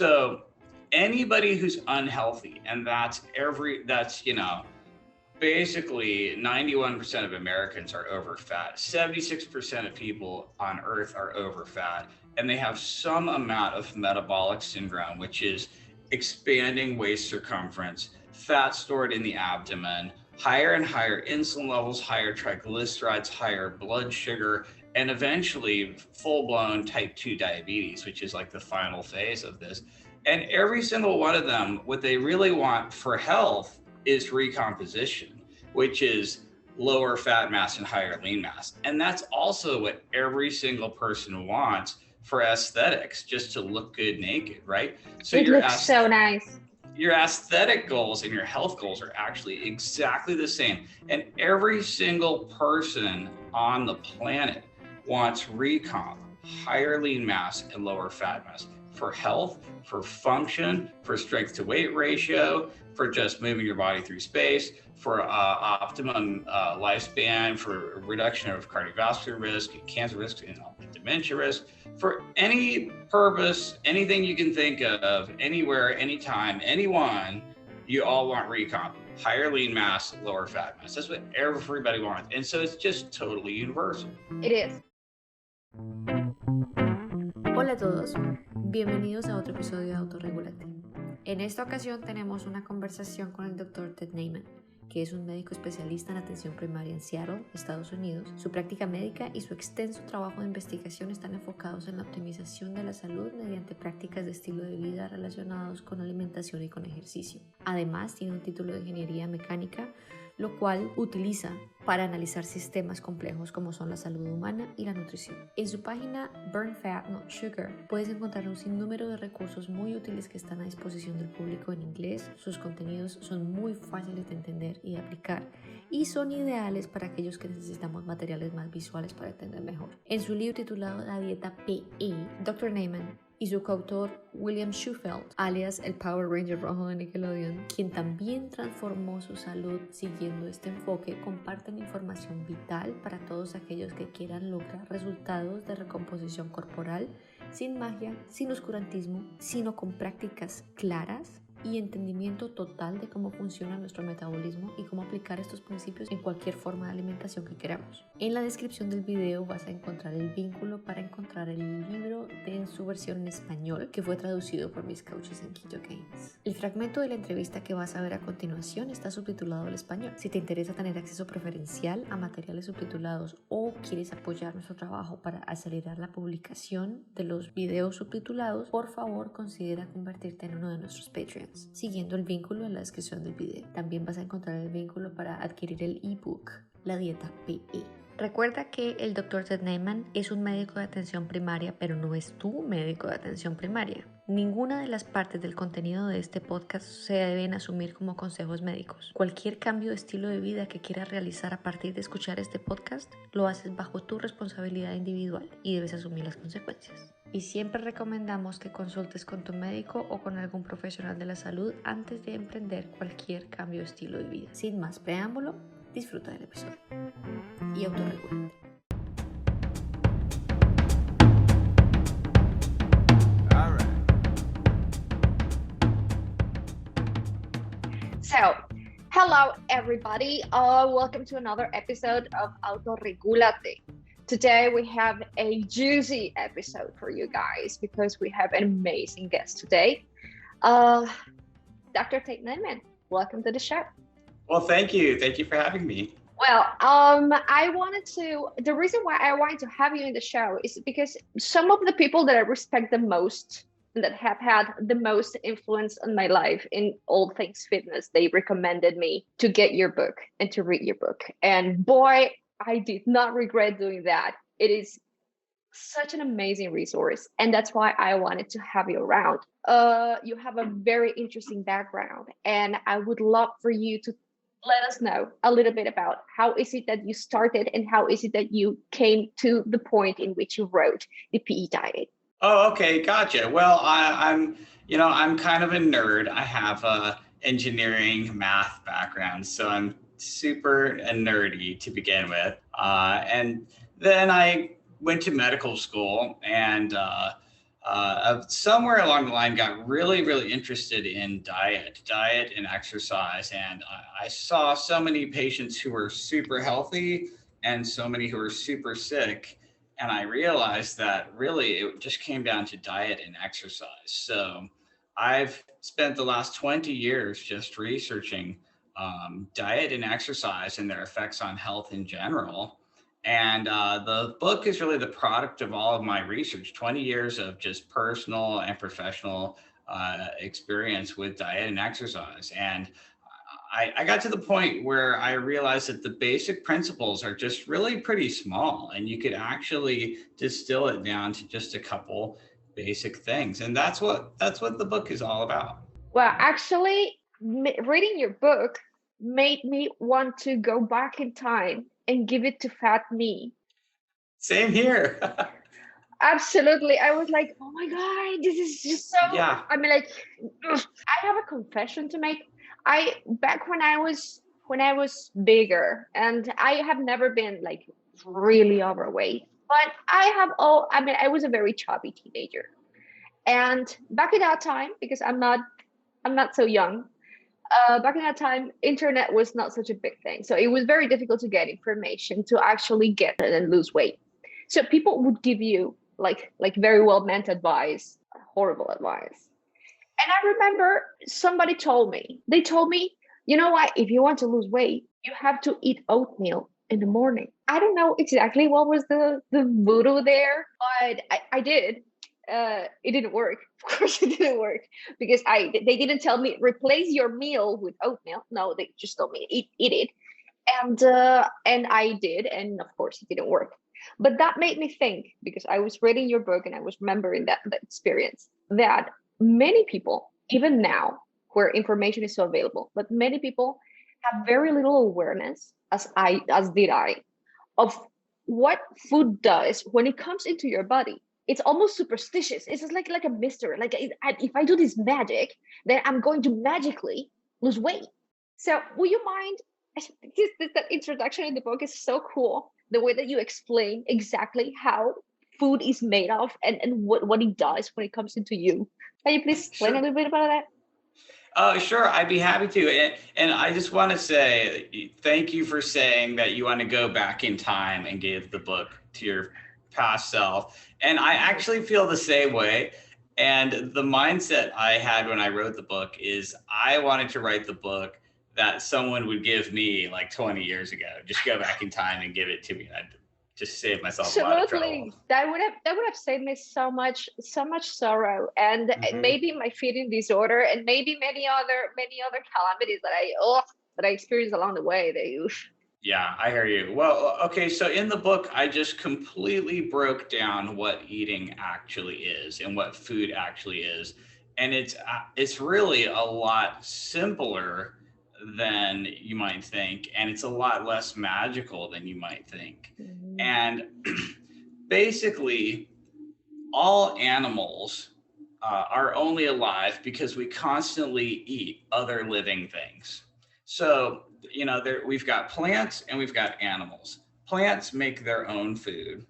So anybody who's unhealthy, and that's basically 91% of Americans are over fat. 76% of people on earth are over fat, and they have some amount of metabolic syndrome, which is expanding waist circumference, fat stored in the abdomen, higher and higher insulin levels, higher triglycerides, higher blood sugar, and eventually full-blown type 2 diabetes, which is like the final phase of this. And every single one of them, what they really want for health is recomposition, which is lower fat mass and higher lean mass. And that's also what every single person wants for aesthetics, just to look good naked, right? So it looks so nice. Your aesthetic goals and your health goals are actually exactly the same. And every single person on the planet wants recomp, higher lean mass and lower fat mass for health, for function, for strength to weight ratio, for just moving your body through space, for optimum lifespan, for reduction of cardiovascular risk, cancer risk, and dementia risk, for any purpose, anything you can think of, anywhere, anytime, anyone, you all want recomp, higher lean mass, lower fat mass. That's what everybody wants. And so it's just totally universal. It is. Hola a todos, bienvenidos a otro episodio de Autorregulate. En esta ocasión tenemos una conversación con el Dr. Ted Naiman, que es un médico especialista en atención primaria en Seattle, Estados Unidos. Su práctica médica y su extenso trabajo de investigación están enfocados en la optimización de la salud mediante prácticas de estilo de vida relacionados con alimentación y con ejercicio. Además, tiene un título de ingeniería mecánica, lo cual utiliza para analizar sistemas complejos como son la salud humana y la nutrición. En su página Burn Fat Not Sugar puedes encontrar un sinnúmero de recursos muy útiles que están a disposición del público en inglés. Sus contenidos son muy fáciles de entender y de aplicar y son ideales para aquellos que necesitamos materiales más visuales para entender mejor. En su libro titulado La Dieta P, Dr. Naiman y su coautor William Shufelt, alias el Power Ranger rojo de Nickelodeon, quien también transformó su salud siguiendo este enfoque, comparten información vital para todos aquellos que quieran lograr resultados de recomposición corporal sin magia, sin oscurantismo, sino con prácticas claras y entendimiento total de cómo funciona nuestro metabolismo y cómo aplicar estos principios en cualquier forma de alimentación que queramos. En la descripción del video vas a encontrar el vínculo para encontrar el libro en su versión en español, que fue traducido por mis coaches en Keto Gains. El fragmento de la entrevista que vas a ver a continuación está subtitulado al español. Si te interesa tener acceso preferencial a materiales subtitulados o quieres apoyar nuestro trabajo para acelerar la publicación de los videos subtitulados, por favor considera convertirte en uno de nuestros Patreons, siguiendo el vínculo en la descripción del video. También vas a encontrar el vínculo para adquirir el ebook La Dieta P. Recuerda que el Dr. Ted Naiman es un médico de atención primaria, pero no es tu médico de atención primaria. Ninguna de las partes del contenido de este podcast se deben asumir como consejos médicos. Cualquier cambio de estilo de vida que quieras realizar a partir de escuchar este podcast, lo haces bajo tu responsabilidad individual y debes asumir las consecuencias. Y siempre recomendamos que consultes con tu médico o con algún profesional de la salud antes de emprender cualquier cambio de estilo de vida. Sin más preámbulo, disfruta del episodio y autorregúlate. So, hello everybody. Welcome to another episode of Autorregúlate. Today we have a juicy episode for you guys because we have an amazing guest today. Dr. Ted Naiman, welcome to the show. Well, thank you. Thank you for having me. Well, the reason why I wanted to have you in the show is because some of the people that I respect the most, that have had the most influence on my life in all things fitness, they recommended me to get your book and to read your book. And boy, I did not regret doing that. It is such an amazing resource. And that's why I wanted to have you around. You have a very interesting background, and I would love for you to let us know a little bit about how is it that you started and how is it that you came to the point in which you wrote the PE diet. Oh, okay, gotcha. Well, I'm kind of a nerd. I have a engineering math background, so I'm super nerdy to begin with. And then I went to medical school and somewhere along the line got really, really interested in diet and exercise. And I saw so many patients who were super healthy and so many who were super sick. And I realized that really it just came down to diet and exercise. So I've spent the last 20 years just researching diet and exercise and their effects on health in general. And the book is really the product of all of my research, 20 years of just personal and professional experience with diet and exercise. And I got to the point where I realized that the basic principles are just really pretty small, and you could actually distill it down to just a couple basic things. And that's what the book is all about. Well, actually, reading your book made me want to go back in time and give it to fat me. Same here. Absolutely. I was like, oh my God, this is just so, Yeah. I mean, like, I have a confession to make. Back when I was bigger, and I have never been like really overweight, but I was a very chubby teenager. And back in that time, because I'm not so young, back in that time, internet was not such a big thing. So it was very difficult to get information to actually get and lose weight. So people would give you like very well meant advice, horrible advice. And I remember somebody told me, you know what, if you want to lose weight, you have to eat oatmeal in the morning. I don't know exactly what was the voodoo there, but I did. It didn't work. Of course, it didn't work because they didn't tell me replace your meal with oatmeal. No, they just told me eat it, and I did, and of course, it didn't work. But that made me think, because I was reading your book and I was remembering that experience, that many people, even now, where information is so available, but many people have very little awareness, as did I, of what food does when it comes into your body. It's almost superstitious. It's just like a mystery. Like if I do this magic, then I'm going to magically lose weight. So will you mind? That introduction in the book is so cool. The way that you explain exactly how food is made of and what it does when it comes into you. Can you please explain a little bit about that? Sure, I'd be happy to. And I just want to say thank you for saying that you want to go back in time and give the book to your past self. And I actually feel the same way. And the mindset I had when I wrote the book is I wanted to write the book that someone would give me like 20 years ago. Just go back in time and give it to me. I'd just save myself a lot of trouble. That would have saved me so much sorrow, and maybe my feeding disorder, and maybe many other calamities that I experienced along the way. Yeah, I hear you. Well, okay, so in the book, I just completely broke down what eating actually is and what food actually is, and it's really a lot simpler than you might think, and it's a lot less magical than you might think. And basically, all animals are only alive because we constantly eat other living things. So, we've got plants and we've got animals. Plants make their own food,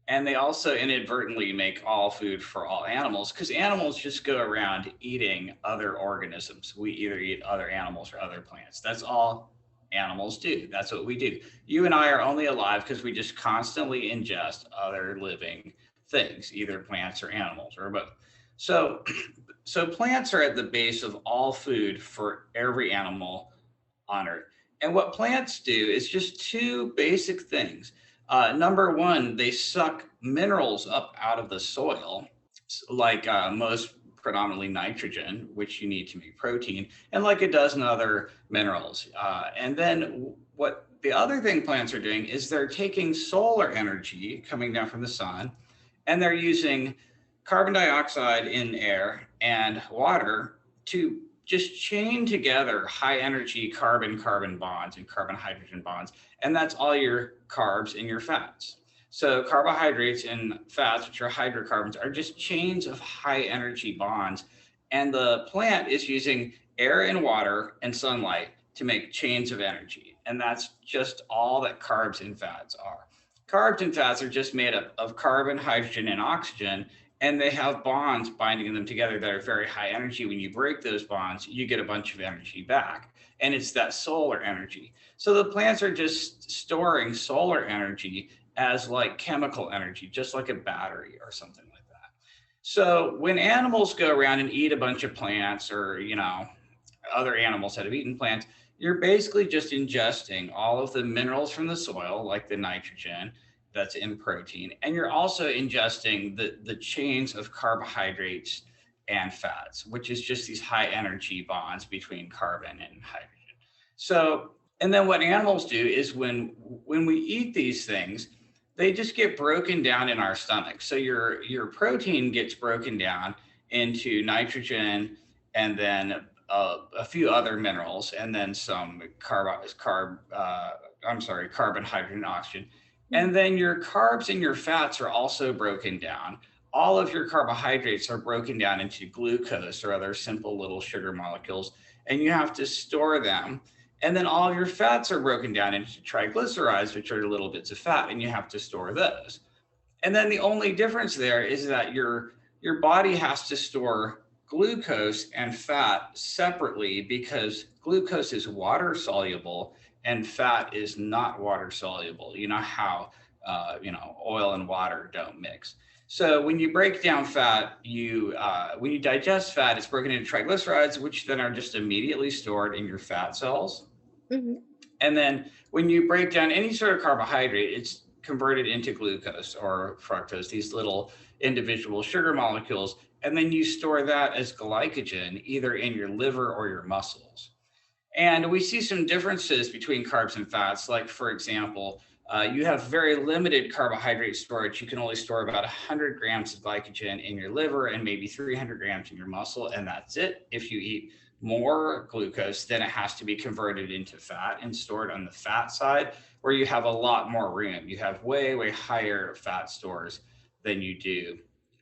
and they also inadvertently make all food for all animals, because animals just go around eating other organisms. We either eat other animals or other plants. That's all animals do. That's what we do. You and I are only alive because we just constantly ingest other living things, either plants or animals or both. So plants are at the base of all food for every animal on Earth. And what plants do is just two basic things. Number one, they suck minerals up out of the soil, like most predominantly nitrogen, which you need to make protein, and like a dozen other minerals. And then what the other thing plants are doing is they're taking solar energy coming down from the sun, and they're using carbon dioxide in air and water to just chain together high energy carbon bonds and carbon hydrogen bonds. And that's all your carbs and your fats. So carbohydrates and fats, which are hydrocarbons, are just chains of high energy bonds. And the plant is using air and water and sunlight to make chains of energy. And that's just all that carbs and fats are. Carbs and fats are just made up of carbon, hydrogen, and oxygen. and they have bonds binding them together that are very high energy. When you break those bonds, you get a bunch of energy back, and it's that solar energy. So the plants are just storing solar energy as like chemical energy, just like a battery or something like that. So when animals go around and eat a bunch of plants, or other animals that have eaten plants, you're basically just ingesting all of the minerals from the soil, like the nitrogen that's in protein, and you're also ingesting the chains of carbohydrates and fats, which is just these high energy bonds between carbon and hydrogen. So, and then what animals do is when we eat these things, they just get broken down in our stomach. So your protein gets broken down into nitrogen, and then a few other minerals, and then some carbon, hydrogen, oxygen. And then your carbs and your fats are also broken down. All of your carbohydrates are broken down into glucose or other simple little sugar molecules, and you have to store them. And then all of your fats are broken down into triglycerides, which are little bits of fat, and you have to store those. And then the only difference there is that your body has to store glucose and fat separately, because glucose is water soluble and fat is not water soluble. You know how oil and water don't mix. So when you break down fat, when you digest fat, it's broken into triglycerides, which then are just immediately stored in your fat cells. Mm-hmm. And then when you break down any sort of carbohydrate, it's converted into glucose or fructose, these little individual sugar molecules. And then you store that as glycogen, either in your liver or your muscles. And we see some differences between carbs and fats. Like, for example, you have very limited carbohydrate storage. You can only store about 100 grams of glycogen in your liver and maybe 300 grams in your muscle, and that's it. If you eat more glucose, then it has to be converted into fat and stored on the fat side, where you have a lot more room. You have way, way higher fat stores than you do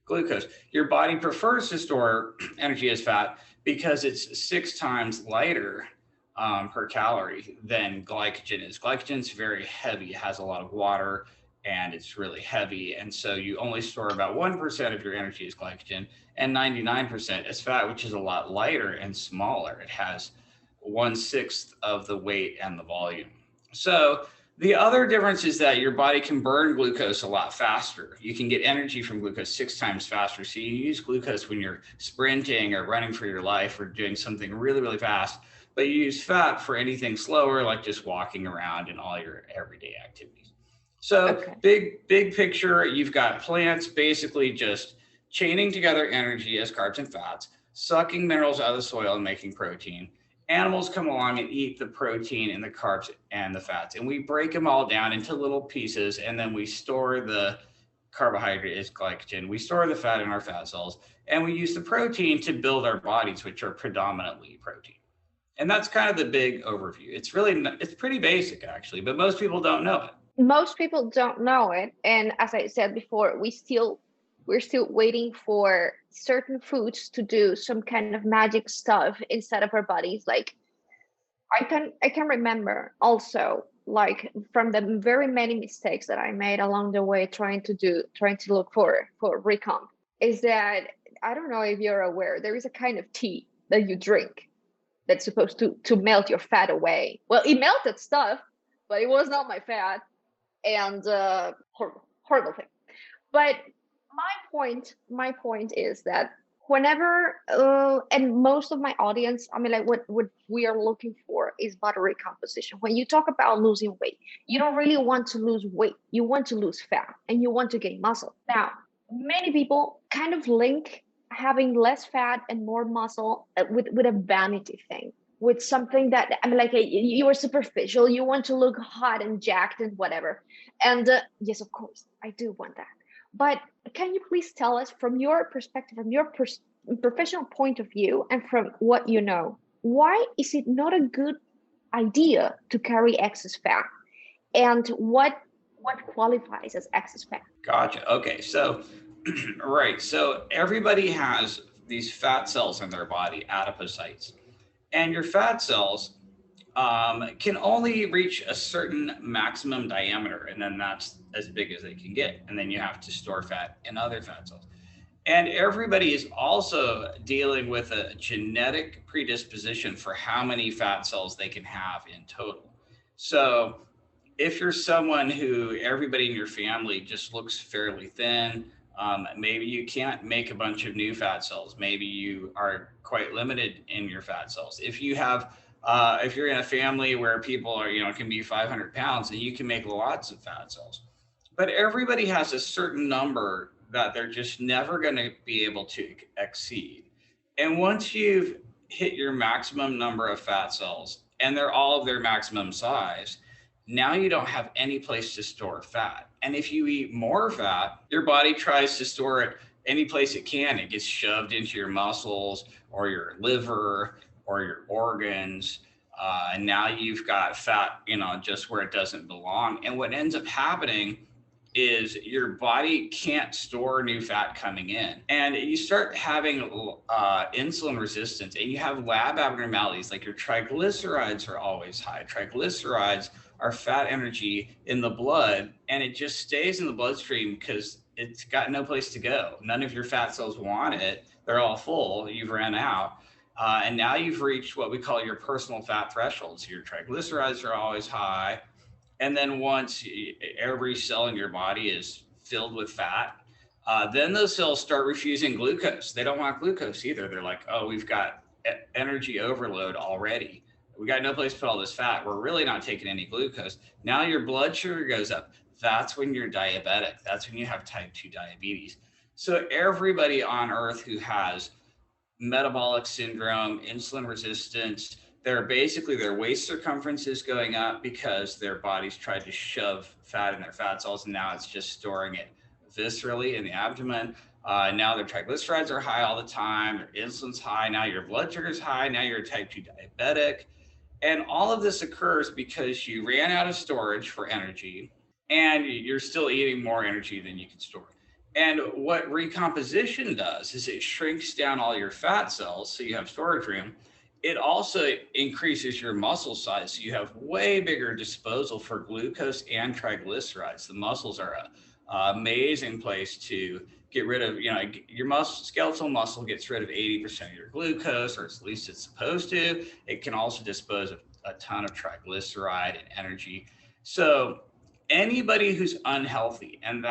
glucose. Your body prefers to store energy as fat because it's 6 times lighter per calorie than glycogen is. Glycogen is very heavy, it has a lot of water, and it's really heavy. And so you only store about 1% of your energy as glycogen and 99% as fat, which is a lot lighter and smaller. It has 1/6 of the weight and the volume. So the other difference is that your body can burn glucose a lot faster. You can get energy from glucose 6 times faster. So you use glucose when you're sprinting or running for your life or doing something really, really fast. But you use fat for anything slower, like just walking around and all your everyday activities. So big picture, you've got plants basically just chaining together energy as carbs and fats, sucking minerals out of the soil and making protein. Animals come along and eat the protein and the carbs and the fats, and we break them all down into little pieces, and then we store the carbohydrate as glycogen. We store the fat in our fat cells, and we use the protein to build our bodies, which are predominantly protein. And that's kind of the big overview. It's pretty basic, actually, but most people don't know it. Most people don't know it. And as I said before, we're still waiting for certain foods to do some kind of magic stuff inside of our bodies. Like I can remember also, like, from the very many mistakes that I made along the way trying to look for recomp, is that, I don't know if you're aware, there is a kind of tea that you drink that's supposed to melt your fat away. Well, it melted stuff, but it was not my fat, and horrible thing. But my point is that whenever, and most of my audience, I mean, like what we are looking for is body recomposition. When you talk about losing weight, you don't really want to lose weight. You want to lose fat and you want to gain muscle. Now, many people kind of link having less fat and more muscle with a vanity thing, with something that, I mean, like you are superficial, you want to look hot and jacked and whatever. And yes, of course, I do want that. But can you please tell us, from your perspective, from your professional point of view, and from what you know, why is it not a good idea to carry excess fat? And what qualifies as excess fat? Gotcha. Okay, so right. So everybody has these fat cells in their body, adipocytes, and your fat cells can only reach a certain maximum diameter, and then that's as big as they can get. And then you have to store fat in other fat cells. And everybody is also dealing with a genetic predisposition for how many fat cells they can have in total. So if you're someone who everybody in your family just looks fairly thin, maybe you can't make a bunch of new fat cells. Maybe you are quite limited in your fat cells. If you're in a family where people are, can be 500 pounds, and you can make lots of fat cells. But everybody has a certain number that they're just never going to be able to exceed. And once you've hit your maximum number of fat cells, and they're all of their maximum size, now you don't have any place to store fat. And if you eat more fat, your body tries to store it any place it can. It gets shoved into your muscles or your liver or your organs. And now you've got fat, just where it doesn't belong. And what ends up happening is your body can't store new fat coming in. And you start having insulin resistance, and you have lab abnormalities, like your triglycerides are always high. Triglycerides are fat energy in the blood, and it just stays in the bloodstream because it's got no place to go. None of your fat cells want it. They're all full. You've ran out. And now you've reached what we call your personal fat threshold. So your triglycerides are always high. And then once every cell in your body is filled with fat, then those cells start refusing glucose. They don't want glucose either. They're like, oh, we've got energy overload already. We got no place to put all this fat. We're really not taking any glucose. Now your blood sugar goes up. That's when you're diabetic. That's when you have type 2 diabetes. So everybody on earth who has metabolic syndrome, insulin resistance, their waist circumference is going up because their bodies tried to shove fat in their fat cells, and now it's just storing it viscerally in the abdomen. Now their triglycerides are high all the time, their insulin's high, now your blood sugar's high, now you're type 2 diabetic. And all of this occurs because you ran out of storage for energy, and you're still eating more energy than you can store. And what recomposition does is it shrinks down all your fat cells so you have storage room. It also increases your muscle size, so you have way bigger disposal for glucose and triglycerides. The muscles are an amazing place to get rid of, your skeletal muscle gets rid of 80% of your glucose, or at least it's supposed to. It can also dispose of a ton of triglyceride and energy. So anybody who's unhealthy, and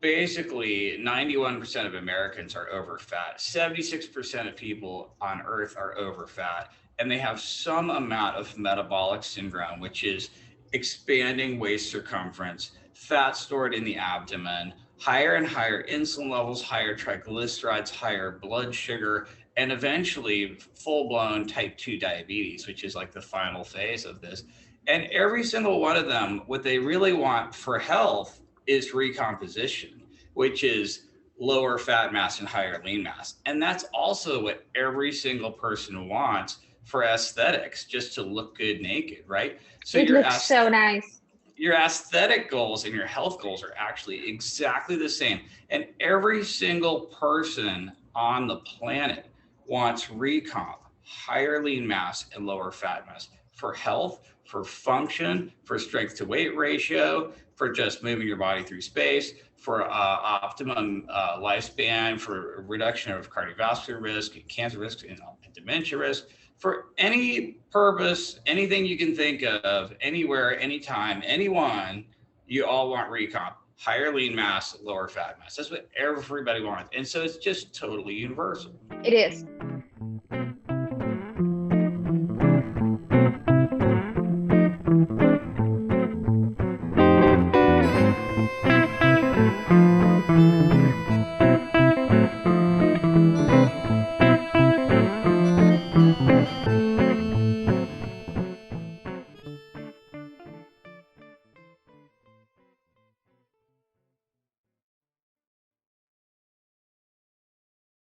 basically 91% of Americans are over fat. 76% of people on earth are over fat, and they have some amount of metabolic syndrome, which is expanding waist circumference, fat stored in the abdomen, higher and higher insulin levels, higher triglycerides, higher blood sugar, and eventually full-blown type 2 diabetes, which is like the final phase of this. And every single one of them, what they really want for health is recomposition, which is lower fat mass and higher lean mass. And that's also what every single person wants for aesthetics, just to look good naked, right? So it looks so nice. Your aesthetic goals and your health goals are actually exactly the same. And every single person on the planet wants recomp, higher lean mass and lower fat mass for health, for function, for strength to weight ratio, for just moving your body through space, for optimum lifespan, for reduction of cardiovascular risk, and cancer risk, and dementia risk, for any purpose, anything you can think of, anywhere, anytime, anyone, you all want recomp, higher lean mass, lower fat mass. That's what everybody wants. And so it's just totally universal. It is.